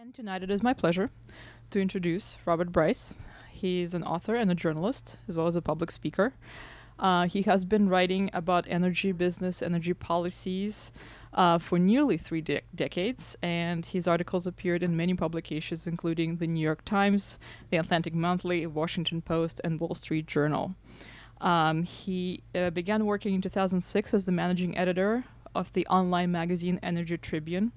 And tonight it is my pleasure to introduce Robert Bryce. He's an author and a journalist, as well as a public speaker. He has been writing about energy business, energy policies for nearly three decades, and his articles appeared in many publications, including the New York Times, the Atlantic Monthly, Washington Post, and Wall Street Journal. He began working in 2006 as the managing editor of the online magazine Energy Tribune.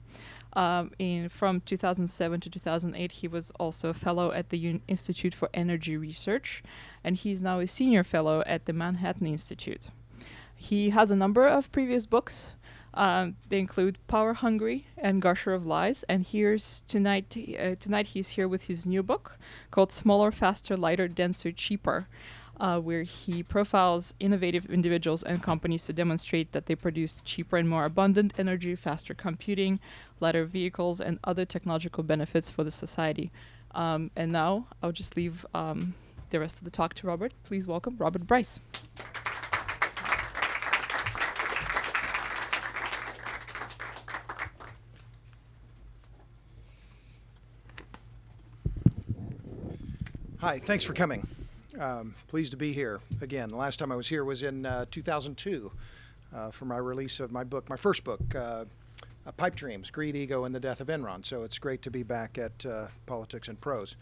From 2007 to 2008, he was also a fellow at the Institute for Energy Research, and he's now a senior fellow at the Manhattan Institute. He has a number of previous books. They include Power Hungry and Gusher of Lies, and tonight he's here with his new book called Smaller, Faster, Lighter, Denser, Cheaper, where he profiles innovative individuals and companies to demonstrate that they produce cheaper and more abundant energy, faster computing, lighter vehicles, and other technological benefits for the society. And now I'll just leave the rest of the talk to Robert. Please welcome Robert Bryce. Hi, thanks for coming. Pleased to be here again. The last time I was here was in 2002 for my release of my book, my first book, Pipe Dreams, Greed, Ego, and the Death of Enron. So it's great to be back at Politics Prose.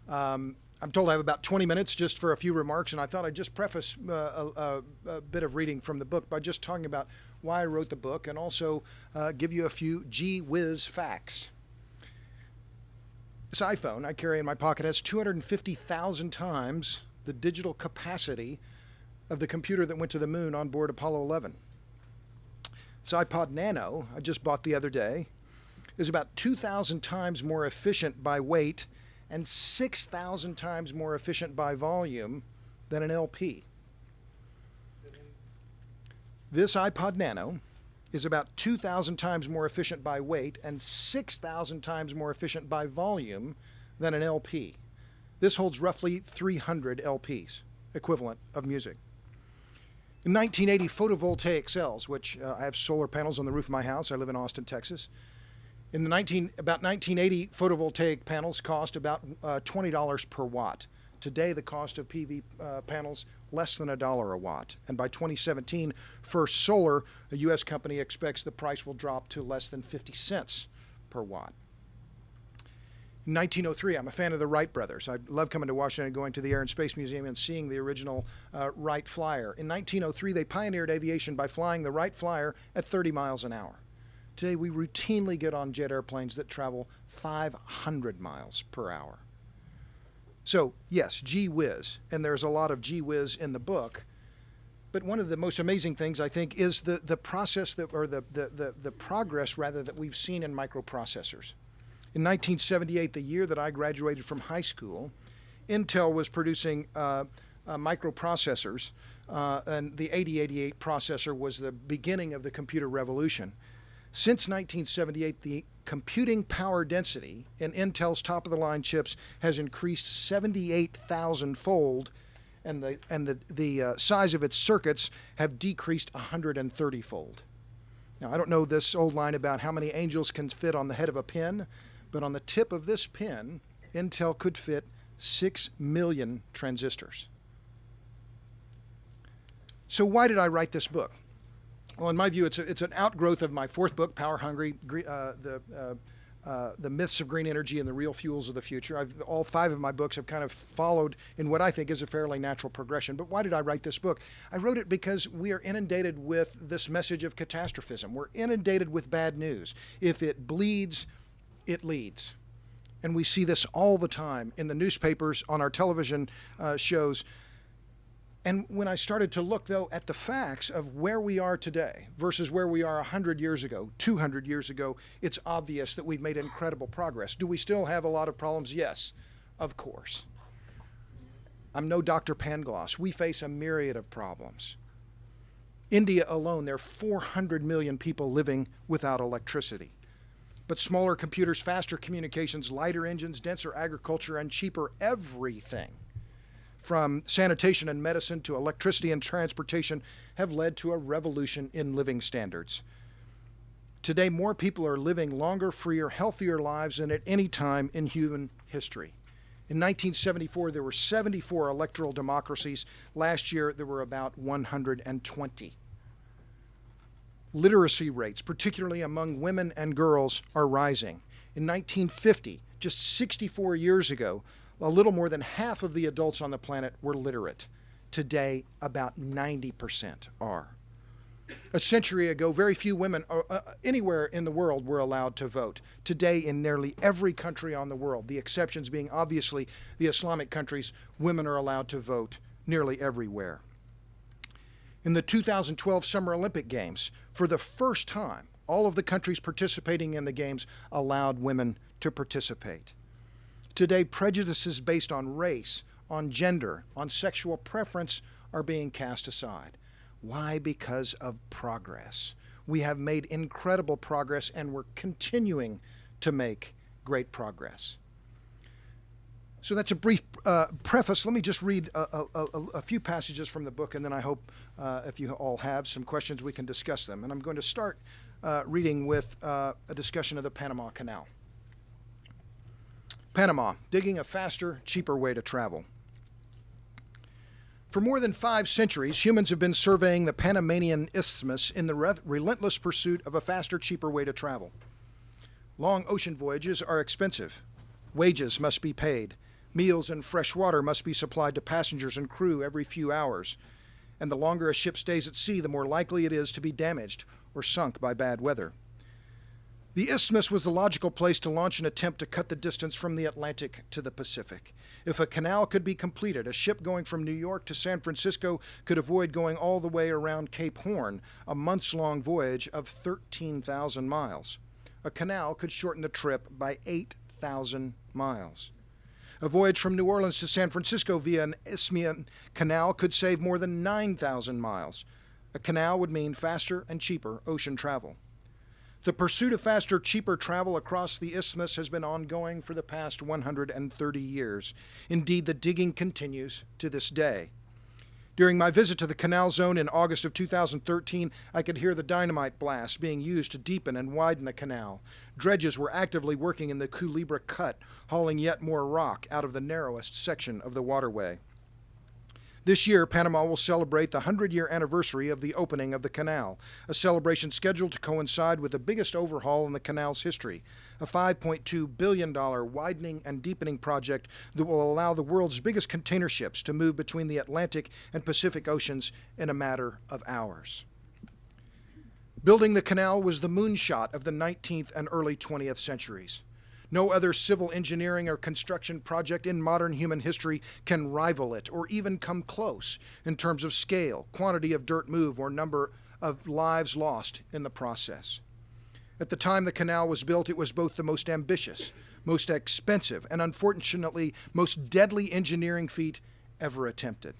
I'm told I have about 20 minutes just for a few remarks, and I thought I'd just preface a bit of reading from the book by just talking about why I wrote the book and also give you a few gee whiz facts. This iPhone I carry in my pocket has 250,000 times the digital capacity of the computer that went to the moon on board Apollo 11. This Ipod Nano I just bought the other day is about 2,000 times more efficient by weight and 6,000 times more efficient by volume than an LP. This Ipod Nano is about 2,000 times more efficient by weight and 6,000 times more efficient by volume than an LP. This holds roughly 300 LPs, equivalent of music. In 1980, photovoltaic cells, which I have solar panels on the roof of my house. I live in Austin, Texas. About 1980, photovoltaic panels cost about $20 per watt. Today, the cost of PV panels, less than $1 a watt. And by 2017, First Solar, a U.S. company, expects the price will drop to less than 50 cents per watt. In 1903, I'm a fan of the Wright brothers. I love coming to Washington and going to the Air and Space Museum and seeing the original Wright Flyer. In 1903, they pioneered aviation by flying the Wright Flyer at 30 miles an hour. Today, we routinely get on jet airplanes that travel 500 miles per hour. So, yes, gee whiz, and there's a lot of gee whiz in the book. But one of the most amazing things, I think, is the process the progress rather that we've seen in microprocessors. In 1978, the year that I graduated from high school, Intel was producing microprocessors, and the 8088 processor was the beginning of the computer revolution. Since 1978, the computing power density in Intel's top-of-the-line chips has increased 78,000-fold, and the size of its circuits have decreased 130-fold. Now, I don't know this old line about how many angels can fit on the head of a pin, but on the tip of this pin, Intel could fit 6 million transistors. So why did I write this book? Well, in my view, it's an outgrowth of my fourth book, Power Hungry, the Myths of Green Energy and the Real Fuels of the Future. All 5 of my books have kind of followed in what I think is a fairly natural progression. But why did I write this book? I wrote it because we are inundated with this message of catastrophism. We're inundated with bad news. If it bleeds, it leads. And we see this all the time in the newspapers, on our television shows. And when I started to look, though, at the facts of where we are today versus where we are 100 years ago, 200 years ago, it's obvious that we've made incredible progress. Do we still have a lot of problems? Yes, of course. I'm no Dr. Pangloss. We face a myriad of problems. India alone, there are 400 million people living without electricity. But smaller computers, faster communications, lighter engines, denser agriculture, and cheaper everything, from sanitation and medicine to electricity and transportation, have led to a revolution in living standards. Today, more people are living longer, freer, healthier lives than at any time in human history. In 1974, there were 74 electoral democracies. Last year, there were about 120. Literacy rates, particularly among women and girls, are rising. In 1950, just 64 years ago, a little more than half of the adults on the planet were literate. Today, about 90% are. A century ago, very few women anywhere in the world were allowed to vote. Today, in nearly every country on the world, the exceptions being obviously the Islamic countries, women are allowed to vote nearly everywhere. In the 2012 Summer Olympic Games, for the first time, all of the countries participating in the Games allowed women to participate. Today, prejudices based on race, on gender, on sexual preference are being cast aside. Why? Because of progress. We have made incredible progress, and we're continuing to make great progress. So that's a brief preface. Let me just read a few passages from the book, and then I hope if you all have some questions, we can discuss them. And I'm going to start reading with a discussion of the Panama Canal. Panama, digging a faster, cheaper way to travel. For more than 5 centuries, humans have been surveying the Panamanian Isthmus in the relentless pursuit of a faster, cheaper way to travel. Long ocean voyages are expensive. Wages must be paid. Meals and fresh water must be supplied to passengers and crew every few hours. And the longer a ship stays at sea, the more likely it is to be damaged or sunk by bad weather. The Isthmus was the logical place to launch an attempt to cut the distance from the Atlantic to the Pacific. If a canal could be completed, a ship going from New York to San Francisco could avoid going all the way around Cape Horn, a months-long voyage of 13,000 miles. A canal could shorten the trip by 8,000 miles. A voyage from New Orleans to San Francisco via an Isthmian canal could save more than 9,000 miles. A canal would mean faster and cheaper ocean travel. The pursuit of faster, cheaper travel across the isthmus has been ongoing for the past 130 years. Indeed, the digging continues to this day. During my visit to the canal zone in August of 2013, I could hear the dynamite blasts being used to deepen and widen the canal. Dredges were actively working in the Culebra Cut, hauling yet more rock out of the narrowest section of the waterway. This year, Panama will celebrate the 100-year anniversary of the opening of the canal, a celebration scheduled to coincide with the biggest overhaul in the canal's history, a $5.2 billion widening and deepening project that will allow the world's biggest container ships to move between the Atlantic and Pacific Oceans in a matter of hours. Building the canal was the moonshot of the 19th and early 20th centuries. No other civil engineering or construction project in modern human history can rival it or even come close in terms of scale, quantity of dirt moved, or number of lives lost in the process. At the time the canal was built, it was both the most ambitious, most expensive, and unfortunately most deadly engineering feat ever attempted.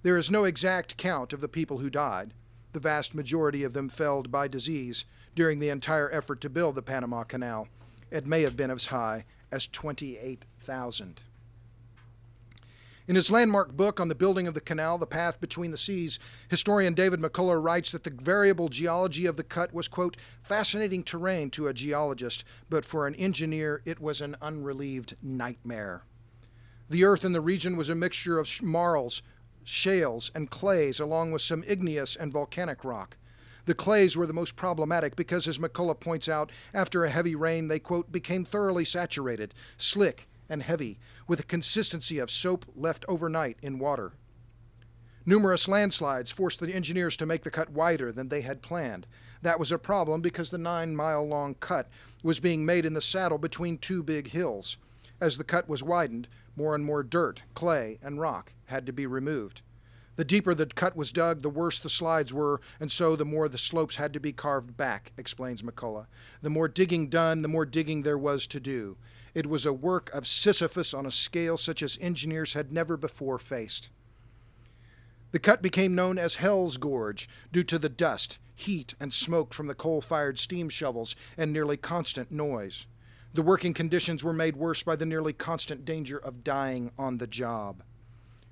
There is no exact count of the people who died, the vast majority of them felled by disease during the entire effort to build the Panama Canal. It may have been as high as 28,000. In his landmark book on the building of the canal, The Path Between the Seas, historian David McCullough writes that the variable geology of the cut was, quote, fascinating terrain to a geologist, but for an engineer it was an unrelieved nightmare. The earth in the region was a mixture of marls, shales, and clays, along with some igneous and volcanic rock. The clays were the most problematic because, as McCullough points out, after a heavy rain, they, quote, became thoroughly saturated, slick and heavy, with a consistency of soap left overnight in water. Numerous landslides forced the engineers to make the cut wider than they had planned. That was a problem because the 9-mile-long cut was being made in the saddle between 2 big hills. As the cut was widened, more and more dirt, clay, and rock had to be removed. The deeper the cut was dug, the worse the slides were, and so the more the slopes had to be carved back, explains McCullough. The more digging done, the more digging there was to do. It was a work of Sisyphus on a scale such as engineers had never before faced. The cut became known as Hell's Gorge due to the dust, heat, and smoke from the coal-fired steam shovels and nearly constant noise. The working conditions were made worse by the nearly constant danger of dying on the job.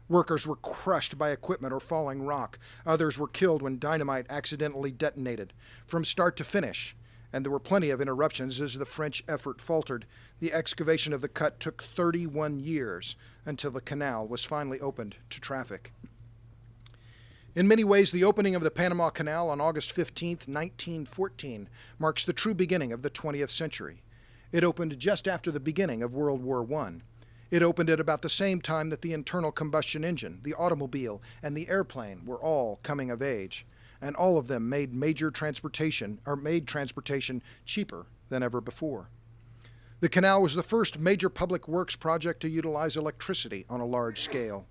Workers were crushed by equipment or falling rock. Others were killed when dynamite accidentally detonated. From start to finish, and there were plenty of interruptions as the French effort faltered. The excavation of the cut took 31 years until the canal was finally opened to traffic. In many ways, the opening of the Panama Canal on August 15, 1914, marks the true beginning of the 20th century. It opened just after the beginning of World War I. It opened at about the same time that the internal combustion engine, the automobile, and the airplane were all coming of age, and all of them made transportation cheaper than ever before. The canal was the first major public works project to utilize electricity on a large scale.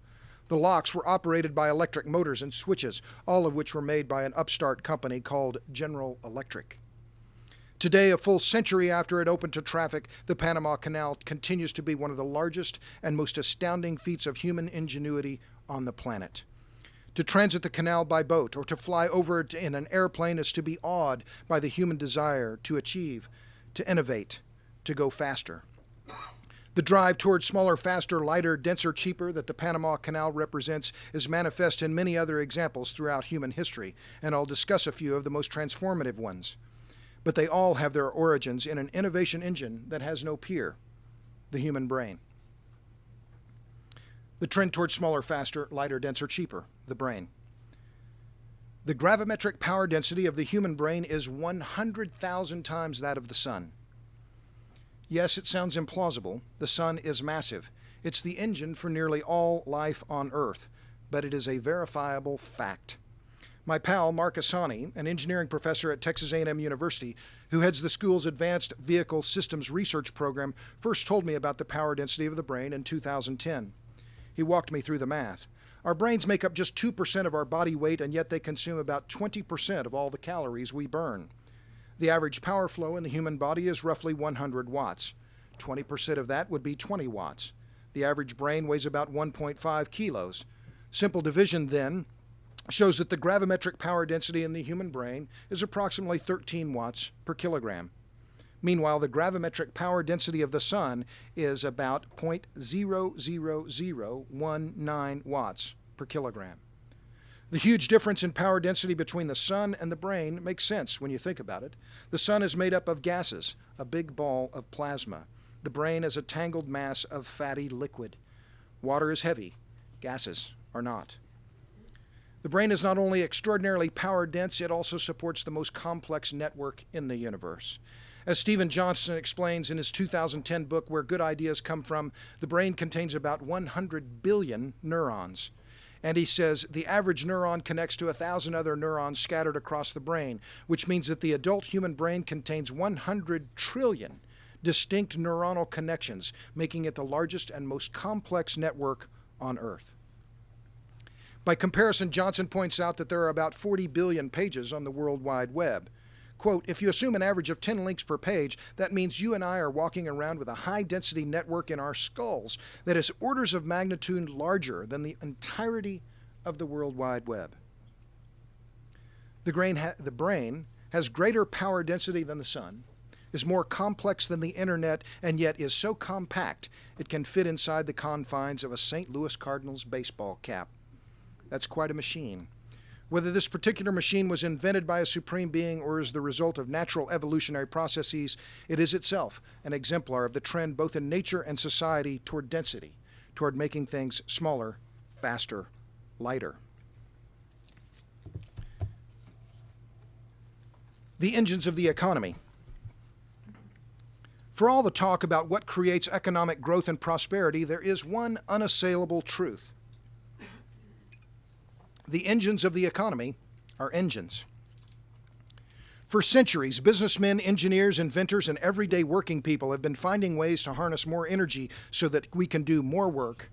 The locks were operated by electric motors and switches, all of which were made by an upstart company called General Electric. Today, a full century after it opened to traffic, the Panama Canal continues to be one of the largest and most astounding feats of human ingenuity on the planet. To transit the canal by boat or to fly over it in an airplane is to be awed by the human desire to achieve, to innovate, to go faster. The drive towards smaller, faster, lighter, denser, cheaper that the Panama Canal represents is manifest in many other examples throughout human history, and I'll discuss a few of the most transformative ones. But they all have their origins in an innovation engine that has no peer, the human brain. The trend towards smaller, faster, lighter, denser, cheaper, the brain. The gravimetric power density of the human brain is 100,000 times that of the sun. Yes, it sounds implausible. The sun is massive. It's the engine for nearly all life on Earth, but it is a verifiable fact. My pal, Mark Asani, an engineering professor at Texas A&M University, who heads the school's Advanced Vehicle Systems Research Program, first told me about the power density of the brain in 2010. He walked me through the math. Our brains make up just 2% of our body weight, and yet they consume about 20% of all the calories we burn. The average power flow in the human body is roughly 100 watts. 20% of that would be 20 watts. The average brain weighs about 1.5 kilos. Simple division, then, shows that the gravimetric power density in the human brain is approximately 13 watts per kilogram. Meanwhile, the gravimetric power density of the sun is about 0.00019 watts per kilogram. The huge difference in power density between the sun and the brain makes sense when you think about it. The sun is made up of gases, a big ball of plasma. The brain is a tangled mass of fatty liquid. Water is heavy, gases are not. The brain is not only extraordinarily power dense, it also supports the most complex network in the universe. As Stephen Johnson explains in his 2010 book, Where Good Ideas Come From, the brain contains about 100 billion neurons. And he says the average neuron connects to 1,000 other neurons scattered across the brain, which means that the adult human brain contains 100 trillion distinct neuronal connections, making it the largest and most complex network on Earth. By comparison, Johnson points out that there are about 40 billion pages on the World Wide Web. Quote, if you assume an average of 10 links per page, that means you and I are walking around with a high-density network in our skulls that is orders of magnitude larger than the entirety of the World Wide Web. The brain has greater power density than the sun, is more complex than the internet, and yet is so compact it can fit inside the confines of a St. Louis Cardinals baseball cap. That's quite a machine. Whether this particular machine was invented by a supreme being or is the result of natural evolutionary processes, it is itself an exemplar of the trend both in nature and society toward density, toward making things smaller, faster, lighter. The engines of the economy. For all the talk about what creates economic growth and prosperity, there is one unassailable truth. The engines of the economy are engines. For centuries, businessmen, engineers, inventors, and everyday working people have been finding ways to harness more energy so that we can do more work,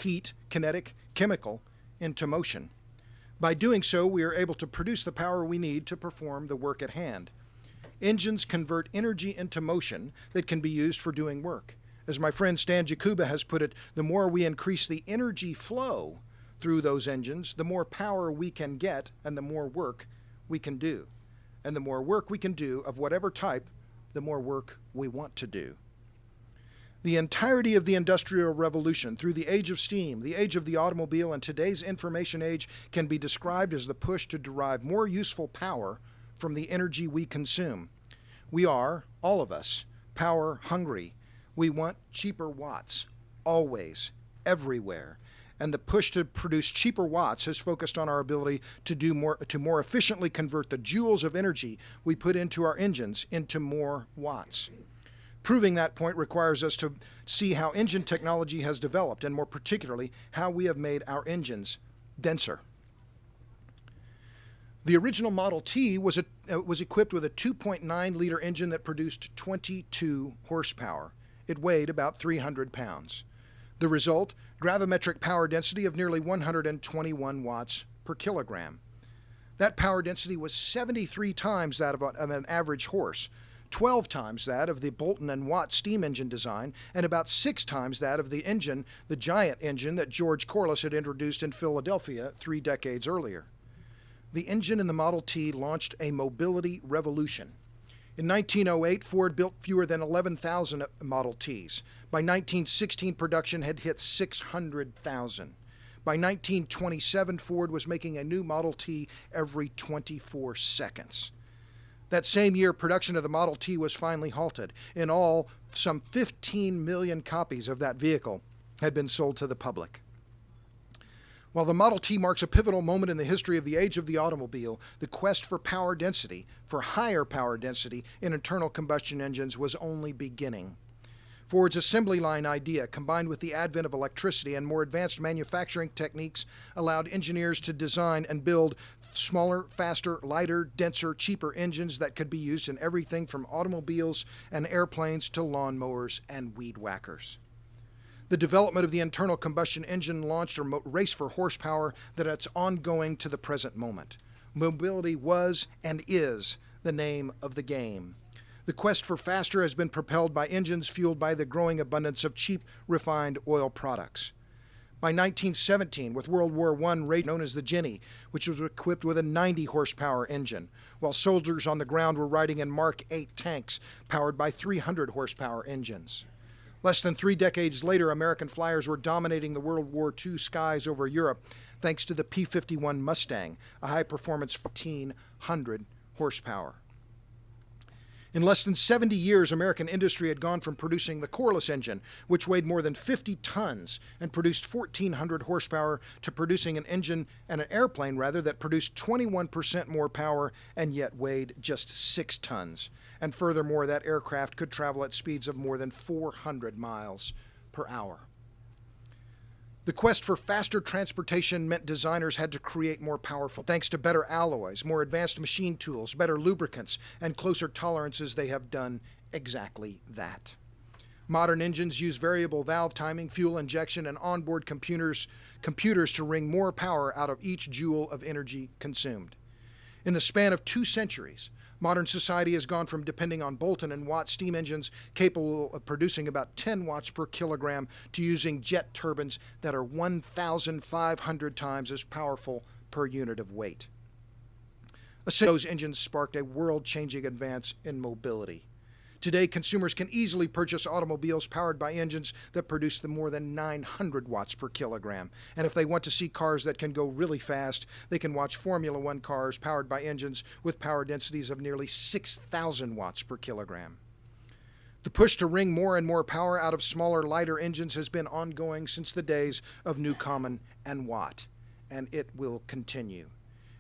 heat, kinetic, chemical, into motion. By doing so, we are able to produce the power we need to perform the work at hand. Engines convert energy into motion that can be used for doing work. As my friend Stan Jakuba has put it, the more we increase the energy flow through those engines, the more power we can get and the more work we can do. And the more work we can do of whatever type, the more work we want to do. The entirety of the Industrial Revolution, through the age of steam, the age of the automobile, and today's information age, can be described as the push to derive more useful power from the energy we consume. We are, all of us, power hungry. We want cheaper watts, always, everywhere. And the push to produce cheaper watts has focused on our ability to more efficiently convert the joules of energy we put into our engines into more watts. Proving that point requires us to see how engine technology has developed, and more particularly, how we have made our engines denser. The original Model T was equipped with a 2.9-liter engine that produced 22 horsepower. It weighed about 300 pounds. The result, gravimetric power density of nearly 121 watts per kilogram. That power density was 73 times that of an average horse, 12 times that of the Boulton and Watt steam engine design, and about 6 times that of the giant engine that George Corliss had introduced in Philadelphia 3 decades earlier. The engine in the Model T launched a mobility revolution. In 1908, Ford built fewer than 11,000 Model Ts. By 1916, production had hit 600,000. By 1927, Ford was making a new Model T every 24 seconds. That same year, production of the Model T was finally halted. In all, some 15 million copies of that vehicle had been sold to the public. While the Model T marks a pivotal moment in the history of the age of the automobile, the quest for power density, for higher power density in internal combustion engines was only beginning. Ford's assembly line idea, combined with the advent of electricity and more advanced manufacturing techniques, allowed engineers to design and build smaller, faster, lighter, denser, cheaper engines that could be used in everything from automobiles and airplanes to lawnmowers and weed whackers. The development of the internal combustion engine launched a race for horsepower that's ongoing to the present moment. Mobility was and is the name of the game. The quest for faster has been propelled by engines fueled by the growing abundance of cheap, refined oil products. By 1917, with World War I known as the Jenny, which was equipped with a 90-horsepower engine, while soldiers on the ground were riding in Mark 8 tanks powered by 300-horsepower engines. Less than 3 decades later, American flyers were dominating the World War II skies over Europe thanks to the P-51 Mustang, a high-performance 1,400 horsepower. In less than 70 years, American industry had gone from producing the Corliss engine, which weighed more than 50 tons and produced 1,400 horsepower, to producing an airplane that produced 21% more power and yet weighed just 6 tons. And furthermore, that aircraft could travel at speeds of more than 400 miles per hour. The quest for faster transportation meant designers had to create more powerful. Thanks to better alloys, more advanced machine tools, better lubricants, and closer tolerances, they have done exactly that. Modern engines use variable valve timing, fuel injection, and onboard computers to wring more power out of each joule of energy consumed. In the span of 2 centuries, modern society has gone from depending on Boulton and Watt steam engines capable of producing about 10 watts per kilogram to using jet turbines that are 1,500 times as powerful per unit of weight. Those engines sparked a world-changing advance in mobility. Today, consumers can easily purchase automobiles powered by engines that produce more than 900 watts per kilogram. And if they want to see cars that can go really fast, they can watch Formula One cars powered by engines with power densities of nearly 6,000 watts per kilogram. The push to wring more and more power out of smaller, lighter engines has been ongoing since the days of Newcomen and Watt, and it will continue.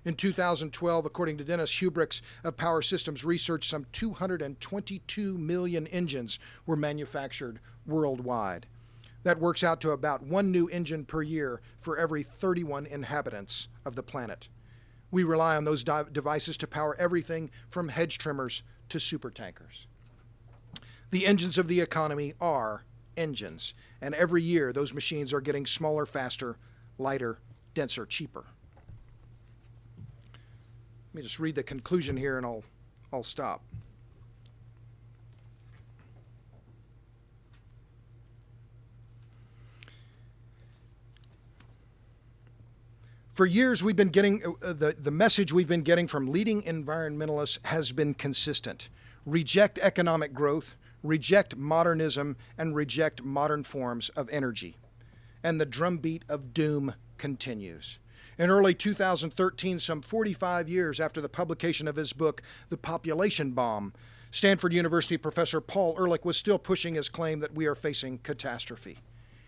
In 2012, according to Dennis Hubricks of Power Systems Research, some 222 million engines were manufactured worldwide. That works out to about 1 new engine per year for every 31 inhabitants of the planet. We rely on those devices to power everything from hedge trimmers to supertankers. The engines of the economy are engines, and every year those machines are getting smaller, faster, lighter, denser, cheaper. Let me just read the conclusion here and I'll stop. For years, we've been getting the message we've been getting from leading environmentalists has been consistent. Reject economic growth, reject modernism, and reject modern forms of energy. And the drumbeat of doom continues. In early 2013, some 45 years after the publication of his book, The Population Bomb, Stanford University professor Paul Ehrlich was still pushing his claim that we are facing catastrophe.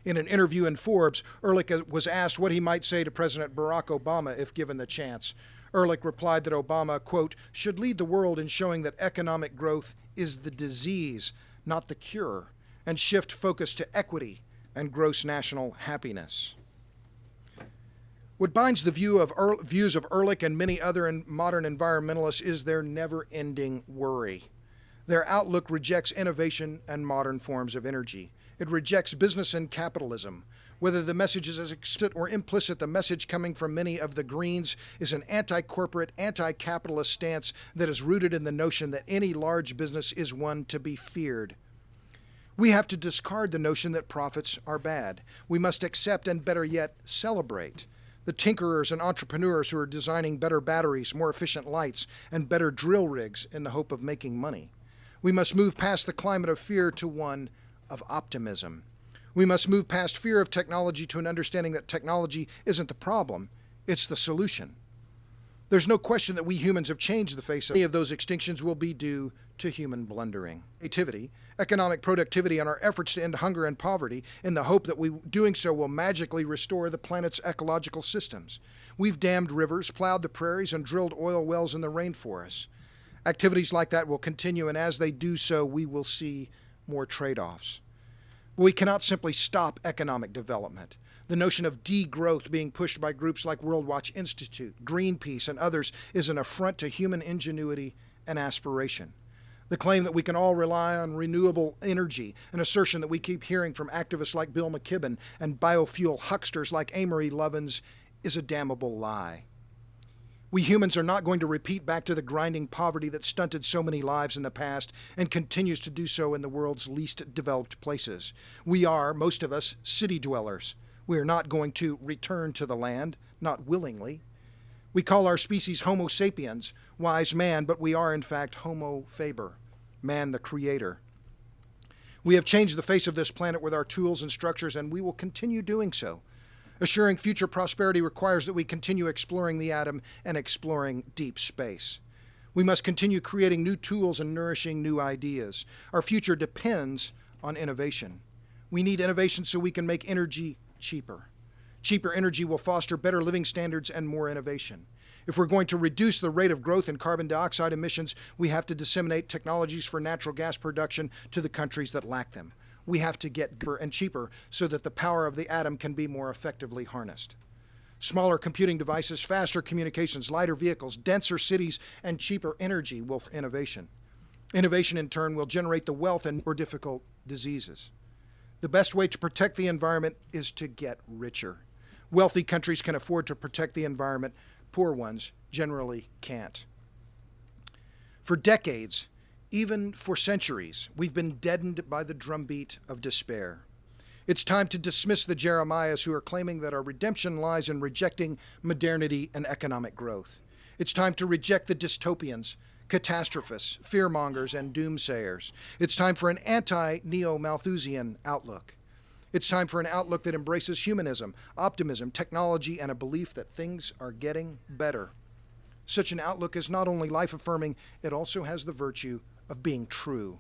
In an interview in Forbes, Ehrlich was asked what he might say to President Barack Obama if given the chance. Ehrlich replied that Obama, quote, should lead the world in showing that economic growth is the disease, not the cure, and shift focus to equity and gross national happiness. What binds the views of Ehrlich and many other modern environmentalists is their never-ending worry. Their outlook rejects innovation and modern forms of energy. It rejects business and capitalism. Whether the message is explicit or implicit, the message coming from many of the Greens is an anti-corporate, anti-capitalist stance that is rooted in the notion that any large business is one to be feared. We have to discard the notion that profits are bad. We must accept and, better yet, celebrate the tinkerers and entrepreneurs who are designing better batteries, more efficient lights, and better drill rigs in the hope of making money. We must move past the climate of fear to one of optimism. We must move past fear of technology to an understanding that technology isn't the problem, it's the solution. There's no question that we humans have changed the face of many of those extinctions will be due to human blundering. Creativity, economic productivity, and our efforts to end hunger and poverty in the hope that doing so will magically restore the planet's ecological systems. We've dammed rivers, plowed the prairies, and drilled oil wells in the rainforests. Activities like that will continue, and as they do so, we will see more trade-offs. We cannot simply stop economic development. The notion of degrowth being pushed by groups like World Watch Institute, Greenpeace, and others is an affront to human ingenuity and aspiration. The claim that we can all rely on renewable energy, an assertion that we keep hearing from activists like Bill McKibben and biofuel hucksters like Amory Lovins, is a damnable lie. We humans are not going to repeat back to the grinding poverty that stunted so many lives in the past and continues to do so in the world's least developed places. We are, most of us, city dwellers. We are not going to return to the land, not willingly. We call our species Homo sapiens, wise man, but we are in fact Homo faber, man the creator. We have changed the face of this planet with our tools and structures, and we will continue doing so. Assuring future prosperity requires that we continue exploring the atom and exploring deep space. We must continue creating new tools and nourishing new ideas. Our future depends on innovation. We need innovation so we can make energy cheaper. Cheaper energy will foster better living standards and more innovation. If we're going to reduce the rate of growth in carbon dioxide emissions, we have to disseminate technologies for natural gas production to the countries that lack them. We have to get bigger and cheaper so that the power of the atom can be more effectively harnessed. Smaller computing devices, faster communications, lighter vehicles, denser cities, and cheaper energy will innovation. Innovation, in turn, will generate the wealth and more difficult diseases. The best way to protect the environment is to get richer. Wealthy countries can afford to protect the environment. Poor ones generally can't. For decades, even for centuries, we've been deadened by the drumbeat of despair. It's time to dismiss the Jeremiahs who are claiming that our redemption lies in rejecting modernity and economic growth. It's time to reject the dystopians, catastrophists, fearmongers, and doomsayers. It's time for an anti-Neo-Malthusian outlook. It's time for an outlook that embraces humanism, optimism, technology, and a belief that things are getting better. Such an outlook is not only life-affirming, it also has the virtue of being true.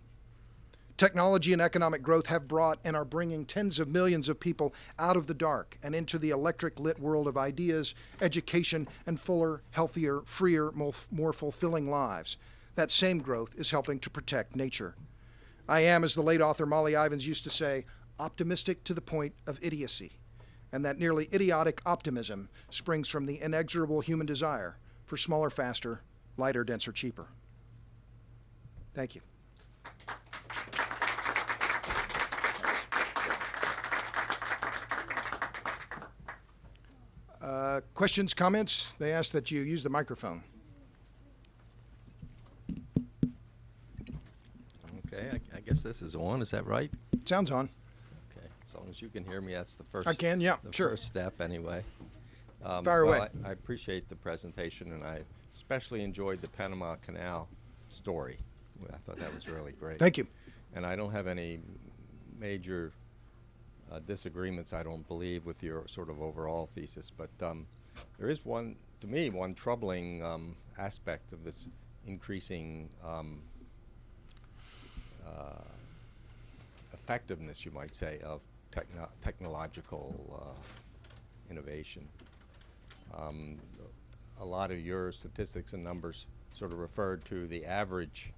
Technology and economic growth have brought and are bringing tens of millions of people out of the dark and into the electric-lit world of ideas, education, and fuller, healthier, freer, more fulfilling lives. That same growth is helping to protect nature. I am, as the late author Molly Ivins used to say, optimistic to the point of idiocy, and that nearly idiotic optimism springs from the inexorable human desire for smaller, faster, lighter, denser, cheaper. Thank you. Questions, comments? They ask that you use the microphone. Okay, I guess this is on. Is that right? Sounds on. Okay, as long as you can hear me, that's the first. I can, yeah, the sure. first step, anyway. Fire away. Well, I appreciate the presentation, and I especially enjoyed the Panama Canal story. I thought that was really great. Thank you. And I don't have any major disagreements, I don't believe, with your sort of overall thesis. But there is one, to me, one troubling aspect of this increasing effectiveness, you might say, of technological innovation. A lot of your statistics and numbers sort of referred to the average.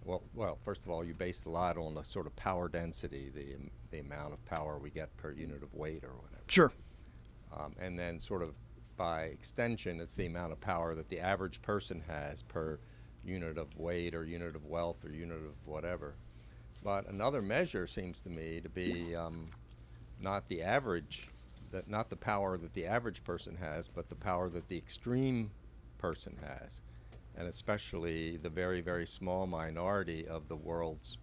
Well, first of all, you based a lot on the sort of power density, the amount of power we get per unit of weight or whatever. Sure. And then sort of by extension, it's the amount of power that the average person has per unit of weight or unit of wealth or unit of whatever. But another measure seems to me to be not the average, not the power that the average person has, but the power that the extreme person has, and especially the very, very small minority of the world's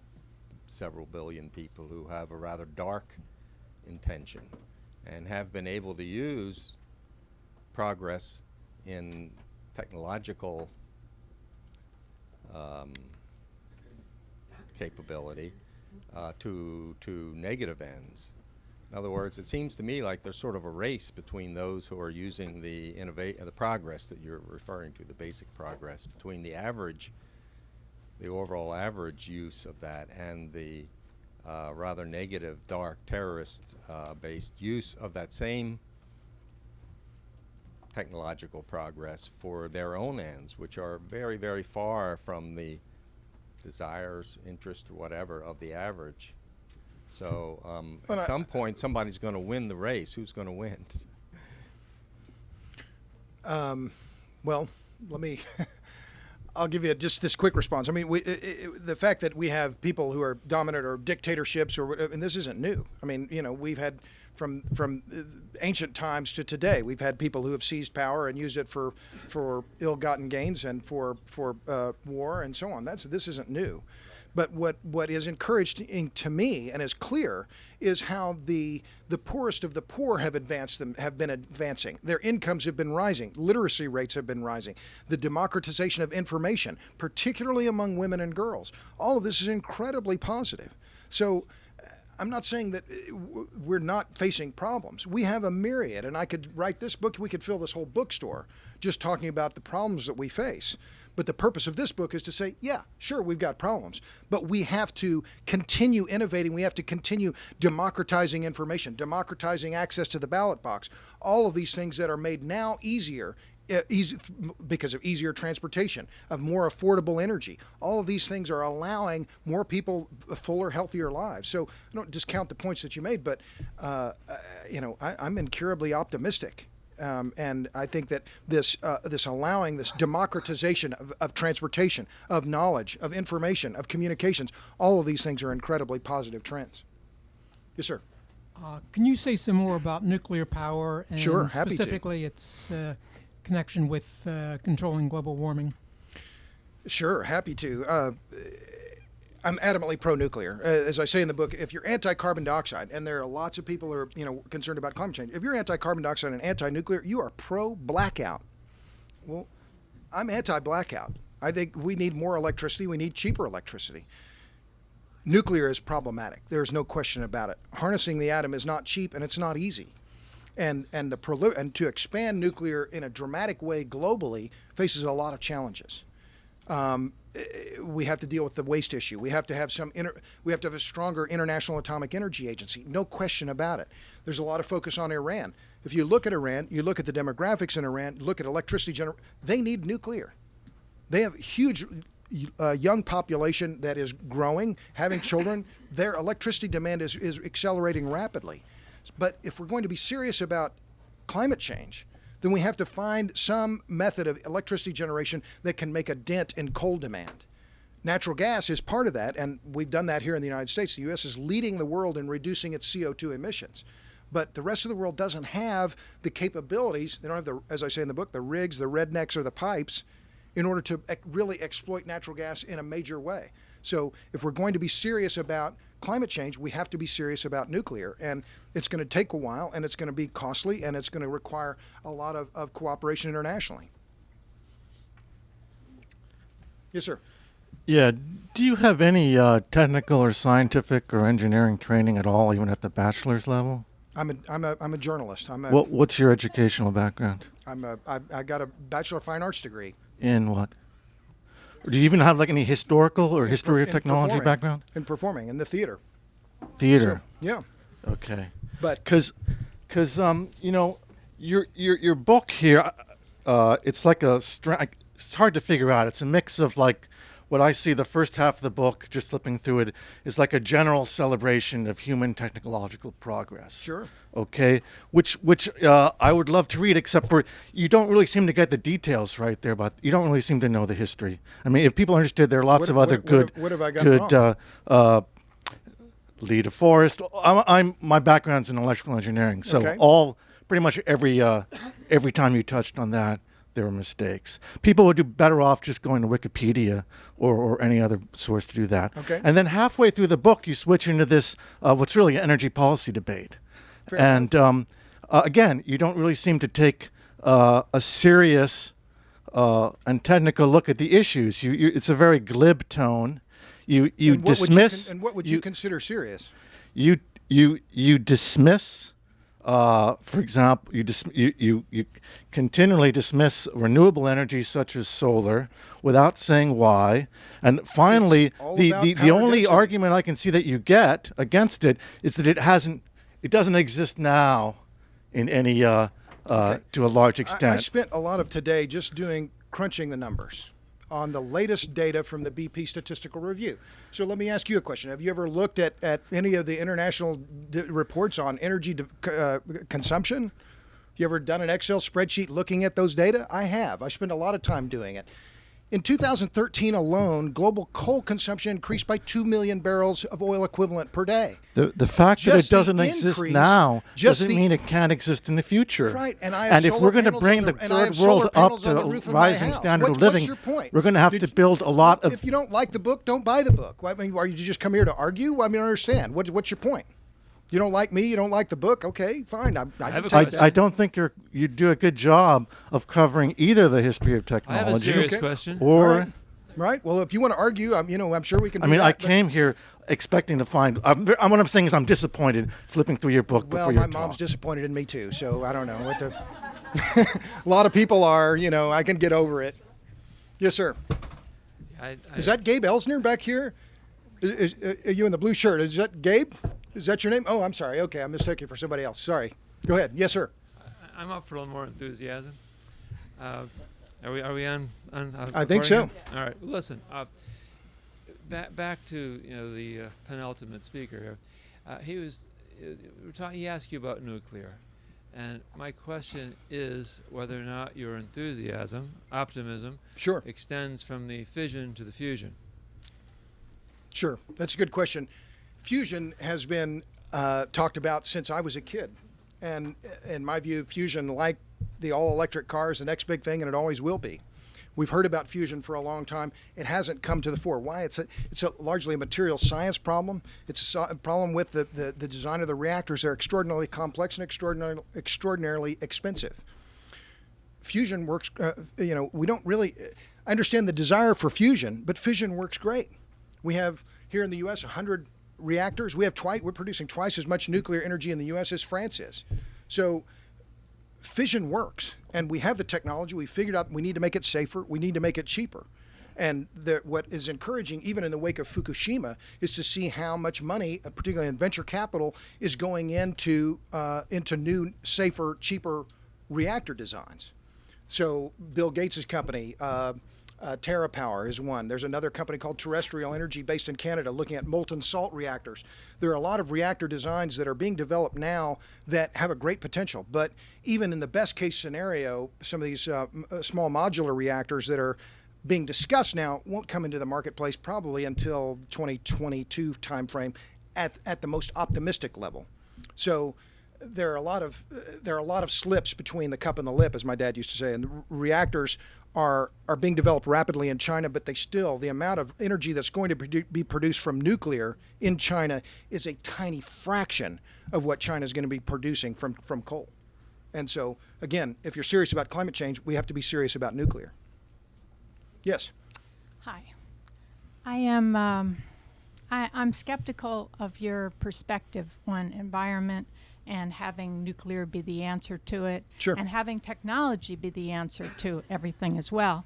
several billion people who have a rather dark intention and have been able to use progress in technological capability to negative ends. In other words, it seems to me like there's sort of a race between those who are using the progress that you're referring to, the basic progress, between the overall average use of that and the rather negative, dark, terrorist-based use of that same technological progress for their own ends, which are very, very far from the desires, interest, whatever, of the average. So at some point, somebody's going to win the race. Who's going to win? Well, let me. I'll give you just this quick response. I mean, the fact that we have people who are dominant or dictatorships, and this isn't new. I mean, we've had from ancient times to today, we've had people who have seized power and used it for ill-gotten gains and for war and so on. This isn't new. But what is encouraging to me and is clear is how the poorest of the poor have been advancing. Their incomes have been rising. Literacy rates have been rising. The democratization of information, particularly among women and girls. All of this is incredibly positive. So I'm not saying that we're not facing problems. We have a myriad, and I could write this book, we could fill this whole bookstore just talking about the problems that we face. But the purpose of this book is to say, yeah, sure, we've got problems, but we have to continue innovating. We have to continue democratizing information, democratizing access to the ballot box. All of these things that are made now easier because of easier transportation, of more affordable energy. All of these things are allowing more people fuller, healthier lives. So I don't discount the points that you made, but I'm incurably optimistic. And I think that this allowing this democratization of transportation, of knowledge, of information, of communications, all of these things are incredibly positive trends. Yes, sir. Can you say some more about nuclear power and Sure, happy to. Specifically its connection with controlling global warming? Sure, happy to. I'm adamantly pro-nuclear. As I say in the book, if you're anti-carbon dioxide, and there are lots of people who are concerned about climate change, if you're anti-carbon dioxide and anti-nuclear, you are pro-blackout. Well, I'm anti-blackout. I think we need more electricity. We need cheaper electricity. Nuclear is problematic. There's no question about it. Harnessing the atom is not cheap, and it's not easy. And to expand nuclear in a dramatic way globally faces a lot of challenges. We have to deal with the waste issue. We have to have a stronger International Atomic Energy Agency. No question about it. There's a lot of focus on Iran. If you look at Iran, you look at the demographics in Iran, look at electricity generation, they need nuclear. They have huge young population that is growing, having children. Their electricity demand is accelerating rapidly. But if we're going to be serious about climate change, then we have to find some method of electricity generation that can make a dent in coal demand. Natural gas is part of that, and we've done that here in the United States. The U.S. is leading the world in reducing its CO2 emissions. But the rest of the world doesn't have the capabilities. They don't have, as I say in the book, the rigs, the rednecks, or the pipes in order to really exploit natural gas in a major way. So if we're going to be serious about climate change, we have to be serious about nuclear. And it's going to take a while, and it's going to be costly, and it's going to require a lot of cooperation internationally. Yes, sir. Yeah. Do you have any technical or scientific or engineering training at all, even at the bachelor's level? I'm a journalist. What's your educational background? I got a Bachelor of Fine Arts degree. In what? Do you even have like any historical or history or technology background? In performing, in the theater. theater. So, yeah. Okay. But Because you know, your book here, it's like it's hard to figure out. It's a mix of like what I see the first half of the book, just flipping through it, is like a general celebration of human technological progress. Sure. Okay, which I would love to read, except for you don't really seem to get the details right there, but you don't really seem to know the history. I mean, if people are interested, there are lots of other good What have I gotten wrong? lead a forest. My background's in electrical engineering, so Okay. pretty much every time you touched on that, there were mistakes. People would do better off just going to Wikipedia or any other source to do that. Okay. And then halfway through the book, you switch into this what's really an energy policy debate. Fair And again, you don't really seem to take a serious and technical look at the issues. It's a very glib tone. You And what would dismiss. and what would you consider serious? You dismiss. For example, you continually dismiss renewable energy such as solar without saying why. And finally, It's all the about the power only density. argument I can see that you get against it is that it doesn't exist now in any to a large I extent. spent a lot of today just crunching the numbers on the latest data from the BP Statistical Review. So let me ask you a question. Have you ever looked at any of the international reports on energy consumption? You ever done an Excel spreadsheet looking at those data? I have. I spent a lot of time doing it. In 2013 alone, global coal consumption increased by 2 million barrels of oil equivalent per day. The fact that it Just the doesn't exist increase- now just doesn't the- mean it can't exist in the future. Right, and I have if solar we're going to panels bring on the and I have third solar world up panels to on the a roof of my rising house. standard of What's living, your point? we're going to have Did to you- build a lot of. If you don't like the book, don't buy the book. I mean, are you just come here to argue? I mean, I understand. What's your point? You don't like me. You don't like the book. Okay, fine. I have can a take question. that. I don't think you do a good job of covering either the history of I have technology a serious Okay. question. or. Right. Well, if you want to argue, I'm sure we can. I do mean, that, I but- came here expecting to find. What I'm saying is, I'm disappointed flipping through your book Well, before my your mom's talk. disappointed in me too, so I don't know what to. A lot of people are. I can get over it. Yes, sir. Is that Gabe Elsner back here? Are you in the blue shirt? Is that Gabe? Is that your name? Oh, I'm sorry. Okay, I mistook you for somebody else. Sorry. Go ahead. Yes, sir. I'm up for a little more enthusiasm. Are we on I think so. recording? All right. Well, listen. Back to the penultimate speaker here. He asked you about nuclear, and my question is whether or not your enthusiasm, optimism, Sure. extends from the fission to the fusion. Sure. That's a good question. Fusion has been talked about since I was a kid. And in my view, fusion, like the all-electric car, is the next big thing, and it always will be. We've heard about fusion for a long time. It hasn't come to the fore. Why? It's largely a material science problem. It's a problem with the design of the reactors. They're extraordinarily complex and extraordinarily expensive. Fusion works, we don't really understand the desire for fusion, but fission works great. We have here in the U.S. 100 reactors. We're producing twice as much nuclear energy in the U.S. as France is. So fission works, and we have the technology. We figured out we need to make it safer. We need to make it cheaper. And what is encouraging, even in the wake of Fukushima, is to see how much money, particularly in venture capital, is going into new, safer, cheaper reactor designs. So Bill Gates' company, TerraPower, is one. There's another company called Terrestrial Energy based in Canada looking at molten salt reactors. There are a lot of reactor designs that are being developed now that have a great potential. But even in the best case scenario, some of these small modular reactors that are being discussed now won't come into the marketplace probably until 2022 timeframe at the most optimistic level. So there are a lot of slips between the cup and the lip, as my dad used to say, and the reactors are being developed rapidly in China, but the amount of energy that's going to be produced from nuclear in China is a tiny fraction of what China is going to be producing from coal. And so, again, if you're serious about climate change, we have to be serious about nuclear. Yes. Hi. I'm skeptical of your perspective on environment and having nuclear be the answer to it, Sure. and having technology be the answer to everything as well.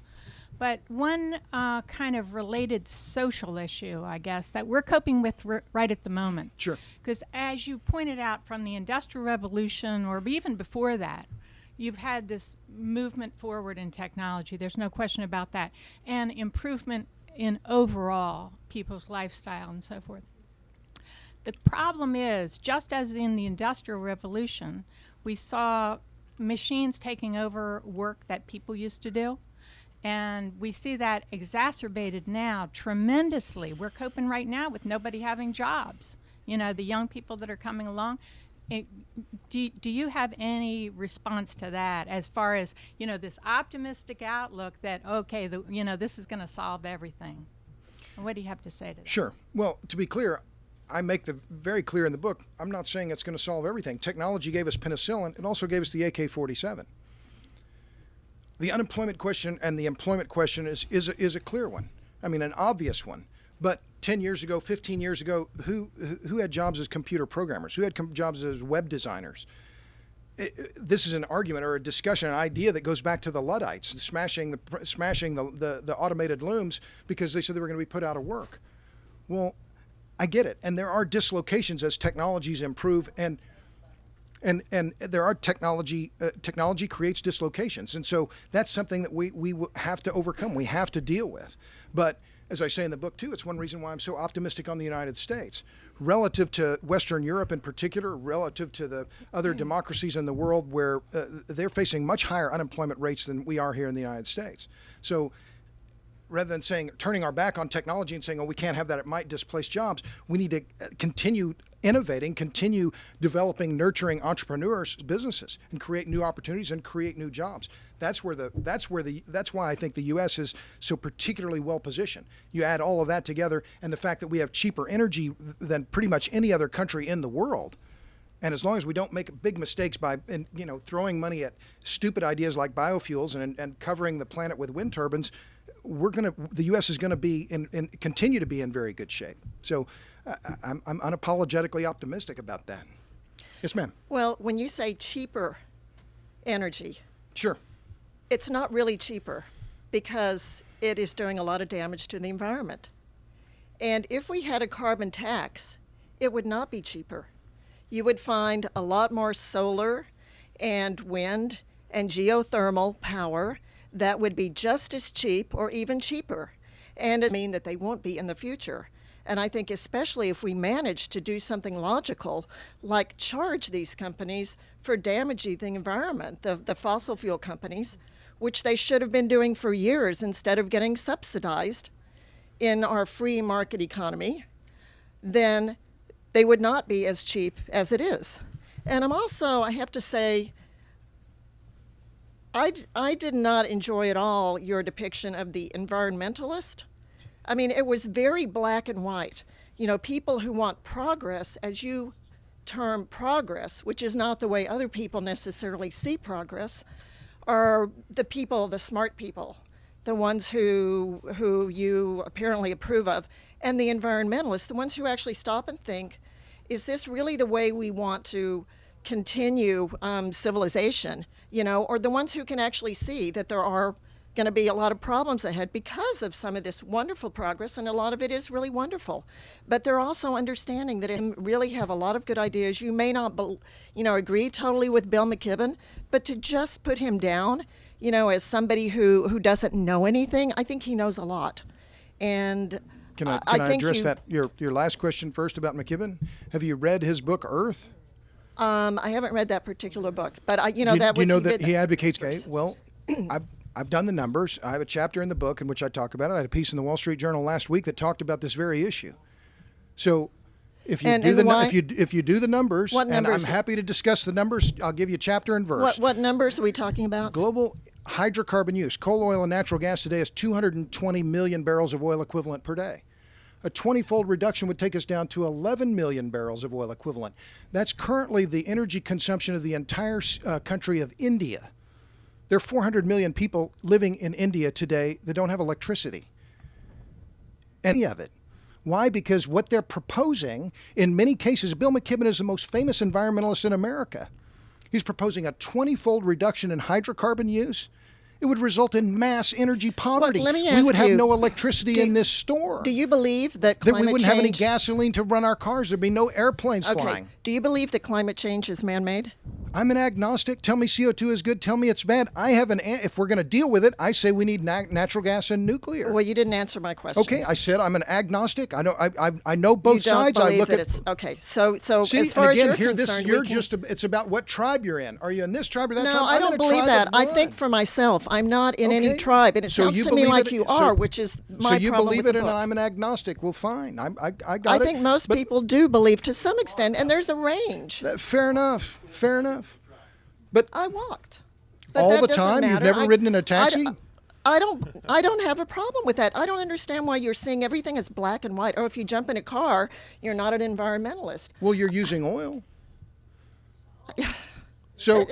But one kind of related social issue, I guess, that we're coping with right at the moment. Sure. Because as you pointed out, from the Industrial Revolution or even before that, you've had this movement forward in technology. There's no question about that. And improvement in overall people's lifestyle and so forth. The problem is, just as in the Industrial Revolution, we saw machines taking over work that people used to do. And we see that exacerbated now tremendously. We're coping right now with nobody having jobs. You know, the young people that are coming along. Do you have any response to that as far as, you know, this optimistic outlook that, okay, this is going to solve everything? And what do you have to say to that? Sure. Well, to be clear, I make the very clear in the book, I'm not saying it's going to solve everything. Technology gave us penicillin. It also gave us the AK-47. The unemployment question and the employment question is a clear one. I mean, an obvious one. But 10 years ago, 15 years ago, who had jobs as computer programmers? Who had jobs as web designers? This is an argument or a discussion, an idea that goes back to the Luddites, smashing the automated looms because they said they were going to be put out of work. Well, I get it. And there are dislocations as technologies improve, and there are technology creates dislocations. And so that's something that we have to overcome. We have to deal with. But as I say in the book too, it's one reason why I'm so optimistic on the United States. Relative to Western Europe in particular, relative to the other democracies in the world where they're facing much higher unemployment rates than we are here in the United States. So rather than turning our back on technology and saying, oh, we can't have that, it might displace jobs, we need to continue innovating, continue developing, nurturing entrepreneurs, businesses, and create new opportunities and create new jobs. That's why I think the U.S. is so particularly well positioned. You add all of that together, and the fact that we have cheaper energy than pretty much any other country in the world. And as long as we don't make big mistakes by throwing money at stupid ideas like biofuels and covering the planet with wind turbines, the U.S. is going to be continue to be in very good shape. So I'm unapologetically optimistic about that. Yes, ma'am. Well, when you say cheaper energy, sure, it's not really cheaper because it is doing a lot of damage to the environment. And if we had a carbon tax, it would not be cheaper. You would find a lot more solar and wind and geothermal power that would be just as cheap or even cheaper. And it mean that they won't be in the future. And I think especially if we manage to do something logical, like charge these companies for damaging the environment, the fossil fuel companies, which they should have been doing for years instead of getting subsidized in our free market economy, then they would not be as cheap as it is. And I have to say, I did not enjoy at all your depiction of the environmentalist. I mean, it was very black and white. You know, people who want progress, as you term progress, which is not the way other people necessarily see progress, are the smart people, the ones who you apparently approve of, and the environmentalists, the ones who actually stop and think, is this really the way we want to continue civilization, or the ones who can actually see that there are going to be a lot of problems ahead because of some of this wonderful progress, and a lot of it is really wonderful. But they're also understanding that it really have a lot of good ideas. You may not, agree totally with Bill McKibben, but to just put him down, as somebody who doesn't know anything, I think he knows a lot. And Can I address that your last question first about McKibben? Have you read his book Earth? I haven't read that particular book, but he advocates. Okay, well, I've done the numbers. I have a chapter in the book in which I talk about it. I had a piece in the Wall Street Journal last week that talked about this very issue. So, if you do the numbers, and I'm happy to discuss the numbers, I'll give you chapter and verse. What numbers are we talking about? Global hydrocarbon use. Coal, oil, and natural gas today is 220 million barrels of oil equivalent per day. A 20-fold reduction would take us down to 11 million barrels of oil equivalent. That's currently the energy consumption of the entire country of India. There are 400 million people living in India today that don't have electricity. Any of it. Why? Because what they're proposing, in many cases, Bill McKibben is the most famous environmentalist in America. He's proposing a 20-fold reduction in hydrocarbon use. It would result in mass energy poverty. let me we ask would have you, no electricity in this store. Do you believe that That climate we wouldn't have any change? gasoline to run our cars. There'd be no airplanes Okay. flying. Do you believe that climate change is man-made? I'm an agnostic. Tell me CO2 is good. Tell me it's bad. I have if we're going to deal with it, I say we need natural gas and nuclear. Well, you didn't answer my question. Okay, I said I'm an agnostic. I know both You don't sides. I believe look that at it's okay. So See, as far and again, as you're concerned, it's about what tribe you're in. Are you in this tribe or that tribe? No, I I'm in don't a believe tribe that. of I one. think for myself, I'm not in any Okay. tribe, and it So sounds you to me believe like it- you so- are, which is my So you problem believe with it, the and book. I'm an agnostic. Well, fine. I got I it. think most But- people do believe to some extent, and there's a range. Fair enough. Fair enough. But I walked. But all that the doesn't time? You've matter. never ridden in a I d- taxi? I don't have a problem with that. I don't understand why you're seeing everything as black and white. Or if you jump in a car, you're not an environmentalist. Well, you're using oil. So,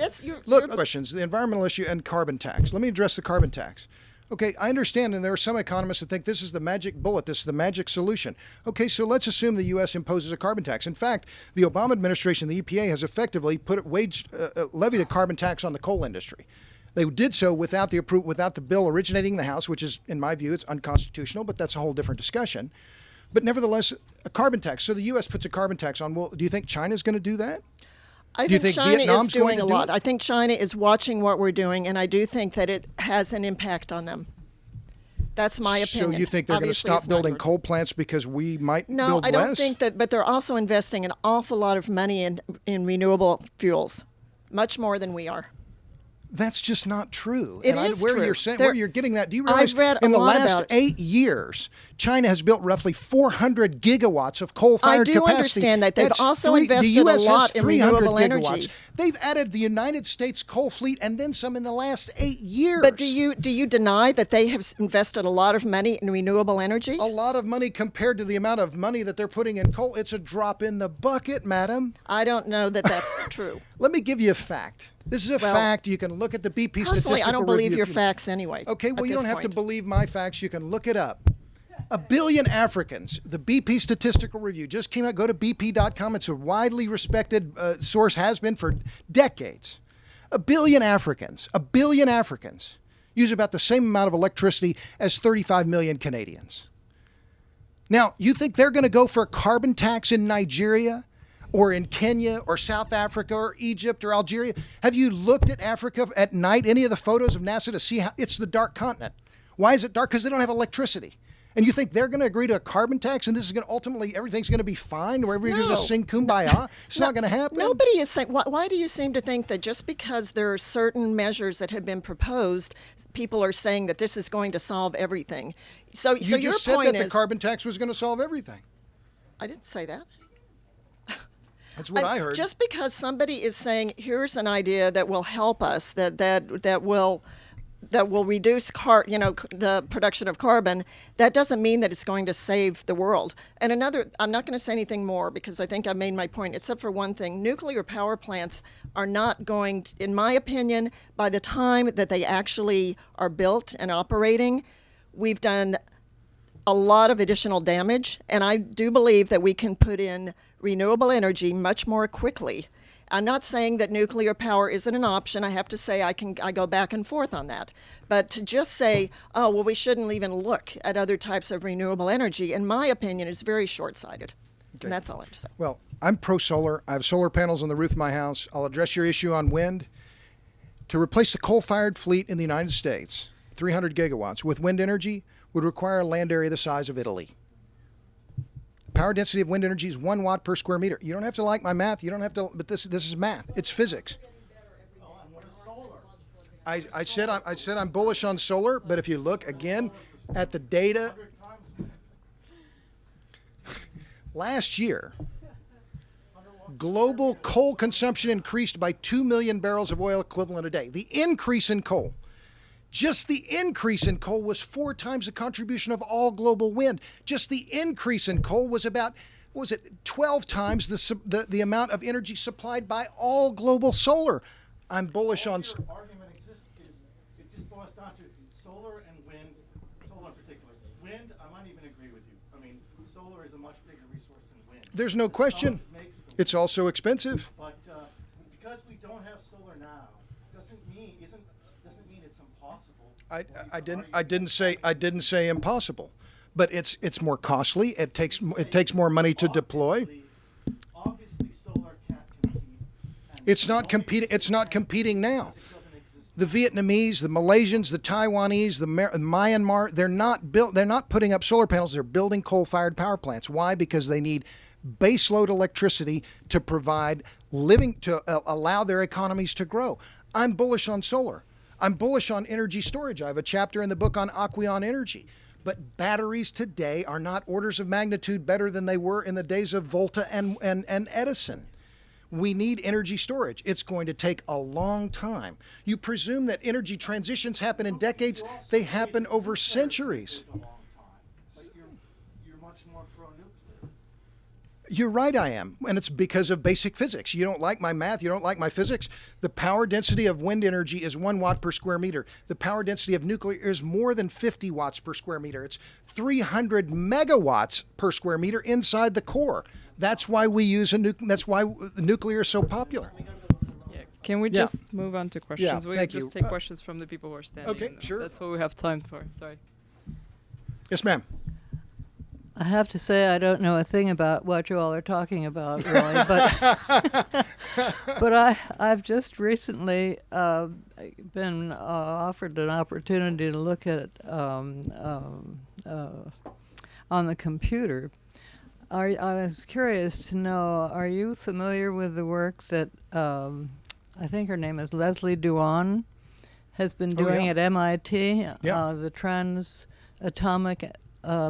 look, questions, the environmental issue and carbon tax. Let me address the carbon tax. Okay, I understand, and there are some economists that think this is the magic bullet, this is the magic solution. Okay, so let's assume the U.S. imposes a carbon tax. In fact, the Obama administration, the EPA, has effectively levied a carbon tax on the coal industry. They did so without the bill originating in the House, which is, in my view, it's unconstitutional, but that's a whole different discussion. But nevertheless, a carbon tax. So the U.S. puts a carbon tax on. Well, do you think China's going to do that? I Do you think think China Vietnam's is going doing to a do lot. it? I think China is watching what we're doing, and I do think that it has an impact on them. That's my opinion. So you think they're going to Obviously, stop it's not building yours. coal plants because we might No, build I don't less? think that, but they're also investing an awful lot of money in renewable fuels, much more than we are. That's just not true. It and is where true. You're saying, There- where you're getting that, do you realize I've read a in the lot last about it. 8 years, China has built roughly 400 gigawatts of coal-fired I capacity. do understand that. They've That's also the invested a US lot has in 300 renewable gigawatts. energy. They've added the United States coal fleet and then some in the last 8 years. But do you deny that they have invested a lot of money in renewable energy? A lot of money compared to the amount of money that they're putting in coal. It's a drop in the bucket, madam. I don't know that that's true. Let me give you a fact. This is a Well, fact. You can look at the BP Personally, statistical I don't believe review your if you- facts anyway. Okay, well, at you this don't have to point. believe my facts. You can look it up. 1 billion Africans, the BP statistical review just came out. Go to bp.com. It's a widely respected source, has been for decades. 1 billion Africans use about the same amount of electricity as 35 million Canadians. Now, you think they're going to go for a carbon tax in Nigeria? Or in Kenya, or South Africa, or Egypt, or Algeria? Have you looked at Africa at night, any of the photos of NASA, to see how it's the dark continent? Why is it dark? Because they don't have electricity. And you think they're going to agree to a carbon tax, and this is going to ultimately, everything's going to be fine, where everybody's going to sing kumbaya? It's not going to happen. Nobody is saying. Why do you seem to think that just because there are certain measures that have been proposed, people are saying that this is going to solve everything? So You your just said point that is, the carbon tax was going to solve everything. I didn't say that. That's what I heard. Just because somebody is saying, here's an idea that will help us, that will reduce the production of carbon, that doesn't mean that it's going to save the world. And I'm not going to say anything more because I think I made my point, except for one thing. Nuclear power plants are not going to, in my opinion, by the time that they actually are built and operating, we've done a lot of additional damage, and I do believe that we can put in renewable energy much more quickly. I'm not saying that nuclear power isn't an option. I have to say I go back and forth on that. But to just say, oh, well, we shouldn't even look at other types of renewable energy, in my opinion, is very short-sighted. Okay. And that's all I have to say. Well, I'm pro-solar. I have solar panels on the roof of my house. I'll address your issue on wind. To replace the coal-fired fleet in the United States, 300 gigawatts, with wind energy would require a land area the size of Italy. Power density of wind energy is 1 watt per square meter. You don't have to like my math. You don't have to, but this is math. It's physics. I said I'm bullish on solar, but if you look again at the data, last year, global coal consumption increased by 2 million barrels of oil equivalent a day. The increase in coal. Just the increase in coal was 4 times the contribution of all global wind. Just the increase in coal was about, 12 times the amount of energy supplied by all global solar. I'm bullish on. Your argument exists is it just boils down to solar and wind, solar in particular. Wind, I might even agree with you. I mean, solar is a much bigger resource than wind. There's no question. It's also expensive. But because we don't have solar now, doesn't mean it's impossible I didn't say impossible, but it's more costly. It takes more money to deploy. Obviously, solar can't compete. It's not competing. It's not competing now. The Vietnamese, the Malaysians, the Taiwanese, the Myanmar, they're not putting up solar panels. They're building coal-fired power plants. Why? Because they need baseload electricity to provide allow their economies to grow. I'm bullish on solar. I'm bullish on energy storage. I have a chapter in the book on Aqueon Energy. But batteries today are not orders of magnitude better than they were in the days of Volta and Edison. We need energy storage. It's going to take a long time. You presume that energy transitions happen in decades. They happen over centuries. You're much more pro-nuclear. You're right, I am. And it's because of basic physics. You don't like my math. You don't like my physics. The power density of wind energy is 1 watt per square meter. The power density of nuclear is more than 50 watts per square meter. It's 300 megawatts per square meter inside the core. That's why we use that's why nuclear is so popular. Yeah. Can we just move on to questions? Yeah, We thank just you. take questions from the people who are standing. Okay, and sure. That's what we have time for. Sorry. Yes, ma'am. I have to say I don't know a thing about what you all are talking about, really, but I've just recently been offered an opportunity to look at on the computer. I was curious to know, are you familiar with the work that I think her name is Leslie Duan has been doing at MIT, the Transatomic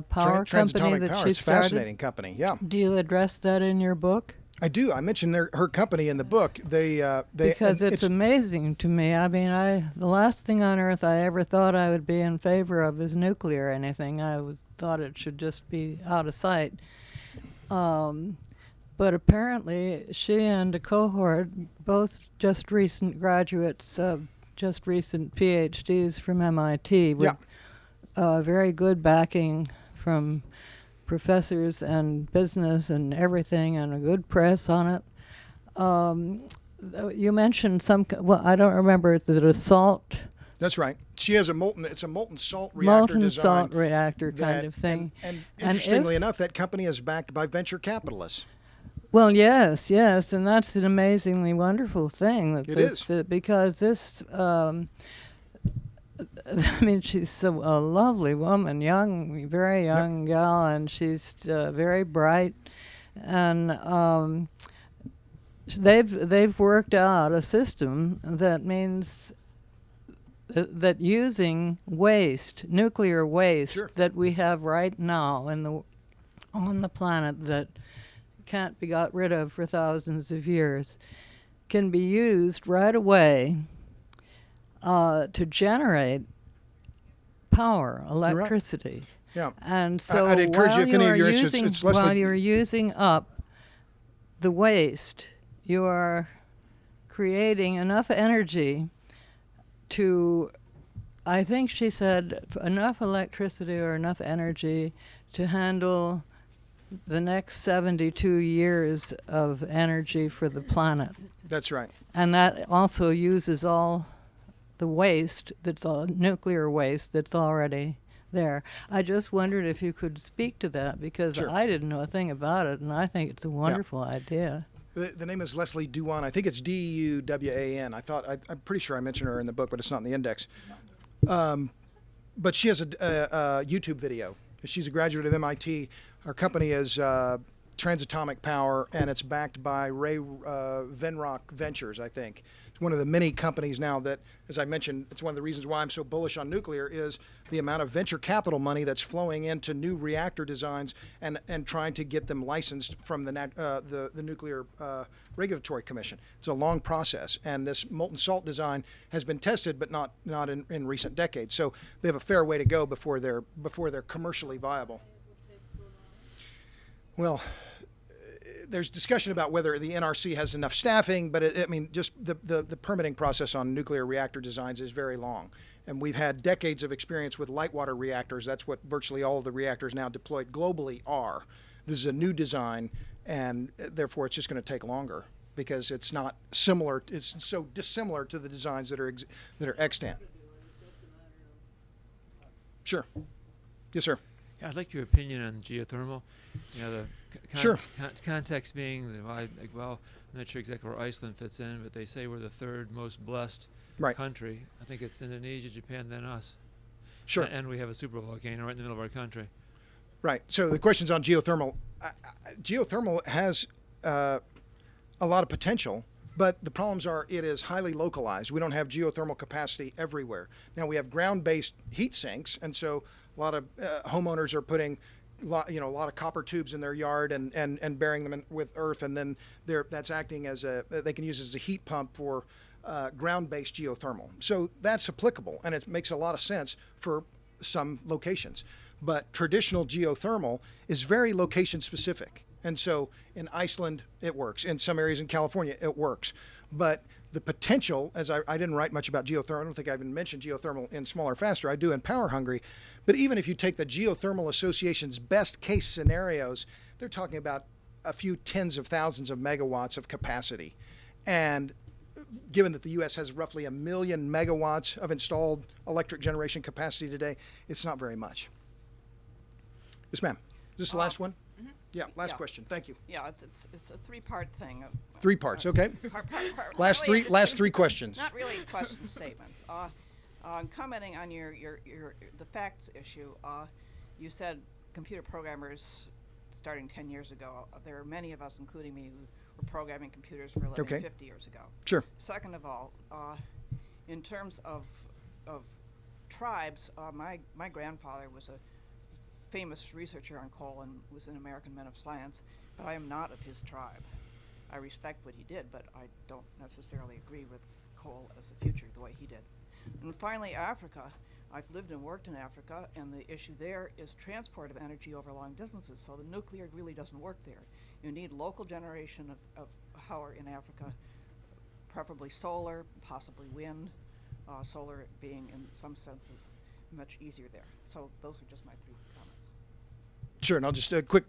Power Company that she it's a started? fascinating company, yeah. Do you address that in your book? I do. I mentioned her company in the book. Because it's amazing to me. I mean, the last thing on earth I ever thought I would be in favor of is nuclear or anything. Thought it should just be out of sight. But apparently she and a cohort, both just recent graduates, just recent PhDs from MIT, with very good backing from professors and business and everything, and a good press on it. You mentioned I don't remember, is it a salt? That's right. She has it's a molten salt reactor Molten design. salt reactor kind of thing. And interestingly enough, that company is backed by venture capitalists. Well, yes, and that's an amazingly wonderful thing. It is. Because this, I mean, she's a lovely woman, very young gal, and she's very bright. And they've worked out a system that means that using nuclear waste that we have right now on the planet that can't be got rid of for thousands of years, can be used right away to generate power, electricity. Right. Yeah. And so I'd encourage you, if any of your it's Leslie. while you're using up the waste, you are creating enough energy to, I think she said, enough electricity or enough energy to handle the next 72 years of energy for the planet. That's right. And that also uses all the waste, that's all nuclear waste that's already there. I just wondered if you could speak to that, because I didn't know a thing about it, and I think it's a wonderful idea. The name is Leslie Duan. I think it's Duwan. I'm pretty sure I mentioned her in the book, but it's not in the index. But she has a YouTube video. She's a graduate of MIT. Her company is Transatomic Power, and it's backed by Ray Venrock Ventures, I think. It's one of the many companies now that, as I mentioned, it's one of the reasons why I'm so bullish on nuclear is the amount of venture capital money that's flowing into new reactor designs and trying to get them licensed from the Nuclear Regulatory Commission. It's a long process, and this molten salt design has been tested, but not in recent decades. So they have a fair way to go before they're commercially viable. Well, there's discussion about whether the NRC has enough staffing, but just the permitting process on nuclear reactor designs is very long. And we've had decades of experience with light water reactors. That's what virtually all of the reactors now deployed globally are. This is a new design, and therefore it's just going to take longer because it's not similar. It's so dissimilar to the designs that are extant. Sure. Yes, sir. Yeah, I'd like your opinion on geothermal. You know, the Sure. Context being that, well, I'm not sure exactly where Iceland fits in, but they say we're the third most blessed Right. country. I think it's Indonesia, Japan, then us. Sure. And we have a supervolcano right in the middle of our country. Right. So the question's on geothermal. Geothermal has a lot of potential, but the problems are it is highly localized. We don't have geothermal capacity everywhere. Now we have ground-based heat sinks, and so a lot of homeowners are putting a lot of copper tubes in their yard and burying them with earth, and then that's acting as they can use it as a heat pump for ground-based geothermal. So that's applicable, and it makes a lot of sense for some locations. But traditional geothermal is very location specific. And so in Iceland, it works. In some areas in California, it works. But the potential, as I didn't write much about geothermal. I don't think I even mentioned geothermal in Smaller, Faster. I do in Power Hungry. But even if you take the Geothermal Association's best case scenarios, they're talking about a few tens of thousands of megawatts of capacity. And given that the U.S. has roughly 1 million megawatts of installed electric generation capacity today, it's not very much. Yes, ma'am. Is this the last one? Mm-hmm. Yeah, last Yeah. question. Thank you. Yeah, it's a three-part thing. 3 parts, okay. Last really three questions. Not really question statements. Commenting on your the facts issue, you said computer programmers starting 10 years ago. There are many of us, including me, who were programming computers for 50 years ago. Sure. Second of all, in terms of tribes, my grandfather was a famous researcher on coal and was an American man of science, but I am not of his tribe. I respect what he did, but I don't necessarily agree with coal as the future the way he did. And finally, Africa. I've lived and worked in Africa, and the issue there is transport of energy over long distances, so the nuclear really doesn't work there. You need local generation of power in Africa, preferably solar, possibly wind, solar being in some senses much easier there. So those are just my 3 comments. Sure, and I'll just quick,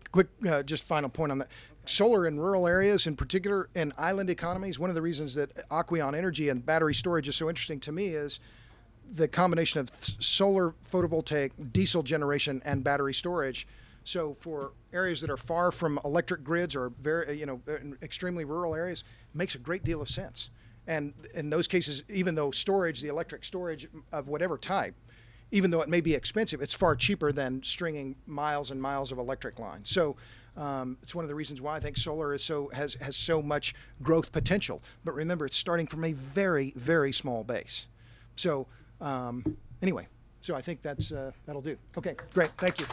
just final point on that. Okay. Solar in rural areas, in particular in island economies, one of the reasons that Aqueon Energy and battery storage is so interesting to me is the combination of solar, photovoltaic, diesel generation, and battery storage. So for areas that are far from electric grids or very, in extremely rural areas, it makes a great deal of sense. And in those cases, even though storage, the electric storage of whatever type, even though it may be expensive, it's far cheaper than stringing miles and miles of electric lines. So it's one of the reasons why I think solar has so much growth potential. But remember, it's starting from a very, very small base. So anyway, so I think that'll do. Okay, great. Thank you.